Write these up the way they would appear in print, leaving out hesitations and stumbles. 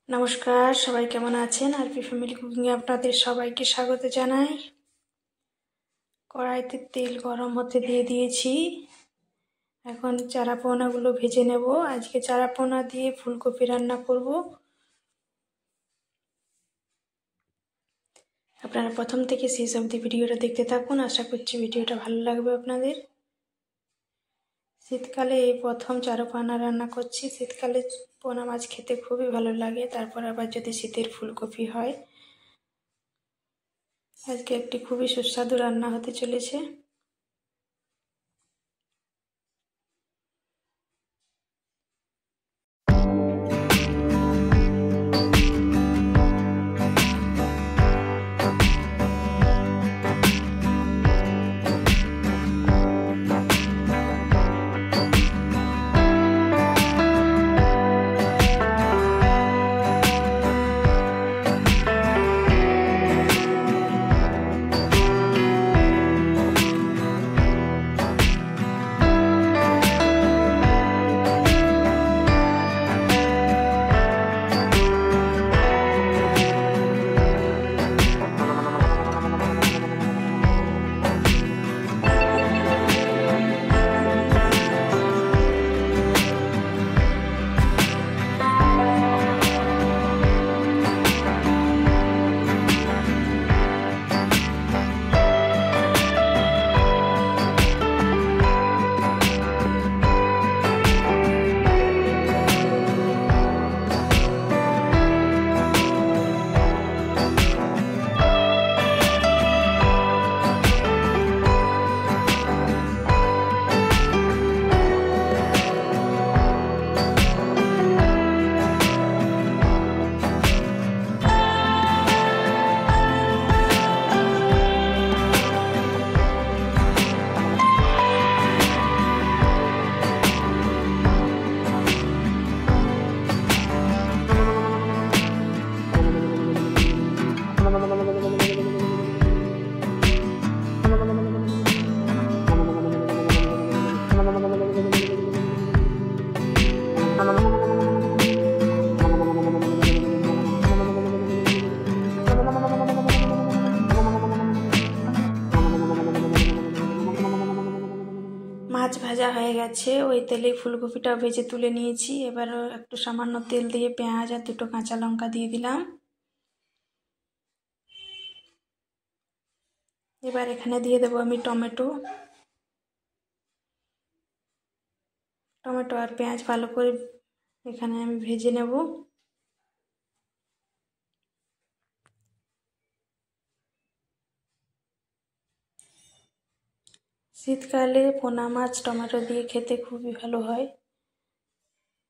নমস্কার, সবাই কেমন আছেন? আরপি ফ্যামিলি কুকিংয়ে আপনাদের সবাইকে স্বাগত জানাই। কড়াইতে তেল গরম হতে দিয়ে দিয়েছি। এখন চারা পোনাগুলো ভেজে নেব। আজকে চারা পোনা দিয়ে ফুলকপি রান্না করব। আপনারা প্রথম থেকে শেষ অবধি ভিডিওটা দেখতে থাকুন। আশা করছি ভিডিওটা ভালো লাগবে আপনাদের। শীতকালে এই প্রথম চারা পোনা রান্না করছি। শীতকালে পোনা মাছ খেতে খুবই ভালো লাগে, তারপর আবার যদি শীতের ফুলকপি হয়। আজকে একটি খুবই সুস্বাদু রান্না হতে চলেছে। মাছ ভাজা হয়ে গেছে, ওই তেলে ফুলকপিটা ভেজে তুলে নিয়েছি। এবার একটু সামান্য তেল দিয়ে পেঁয়াজ আর দুটো কাঁচা লঙ্কা দিয়ে দিলাম। এবার এখানে দিয়ে দেবো আমি টমেটো আর পেঁয়াজ ভালো করে এখানে আমি ভেজে নেব। শীতকালে পোনা মাছ টমেটো দিয়ে খেতে খুবই ভালো হয়।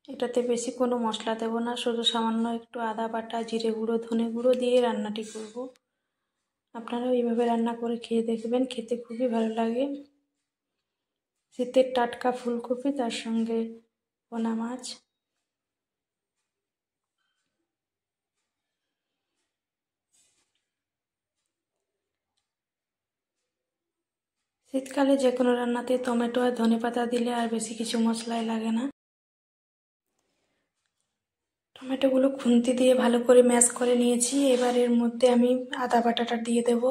এটাতে বেশি কোনো মশলা দেব না, শুধু সামান্য একটু আদা বাটা, জিরে গুঁড়ো, ধনে গুঁড়ো দিয়ে রান্নাটি করব। আপনারাও এইভাবে রান্না করে খেয়ে দেখবেন, খেতে খুবই ভালো লাগে। শীতের টাটকা ফুলকপি, তার সঙ্গে পোনা মাছ। শীতকালে যে কোনো রান্নাতে টমেটো আর ধনেপাতা দিলে আর বেশি কিছু মশলাই লাগে না। টমেটোগুলো খুন্তি দিয়ে ভালো করে ম্যাশ করে নিয়েছি। এবার এর মধ্যে আমি আদা বাটাটা দিয়ে দেব।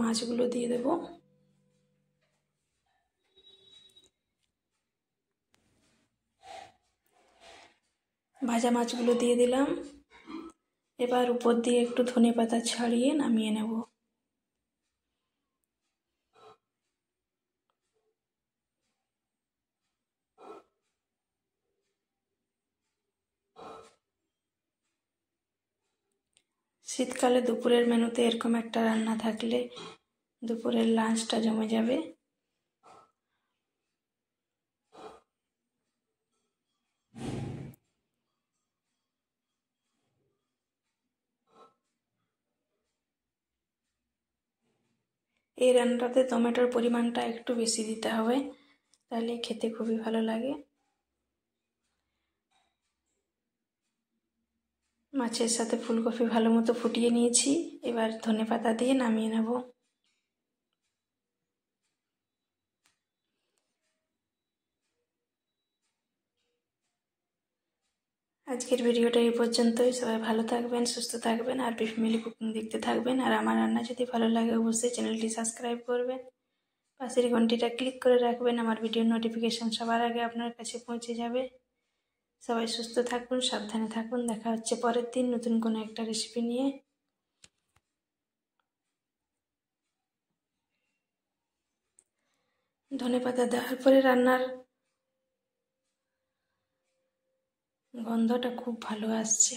মাছগুলো দিয়ে দেব। ভাজা মাছগুলো দিয়ে দিলাম। এবার উপর দিয়ে একটু ধনেপাতা ছড়িয়ে নামিয়ে নেব। শীতকালে দুপুরের মেনুতে এরকম একটা রান্না থাকলে দুপুরের লাঞ্চটা জমে যাবে। এই রান্নাটাতে টমেটোর পরিমাণটা একটু বেশি দিতে হবে, তাহলে খেতে খুবই ভালো লাগে। মাছের সাথে ফুলকপি ভালো মতো ফুটিয়ে নিয়েছি, এবার ধনেপাতা দিয়ে নামিয়ে নেব। আজকের ভিডিওটা এই পর্যন্তই। সবাই ভালো থাকবেন, সুস্থ থাকবেন, আর ফ্যামিলি কুকিং দেখতে থাকবেন। আর আমার রান্না যদি ভালো লাগে অবশ্যই চ্যানেলটি সাবস্ক্রাইব করবেন, পাশের ঘন্টিটা ক্লিক করে রাখবেন, আমার ভিডিওর নোটিফিকেশান সবার আগে আপনার কাছে পৌঁছে যাবে। সবাই সুস্থ থাকুন, সাবধানে থাকুন। দেখা হচ্ছে পরের দিন নতুন কোনো একটা রেসিপি নিয়ে। ধনেপাতা দেওয়ার পরে রান্নার গন্ধটা খুব ভালো আসছে।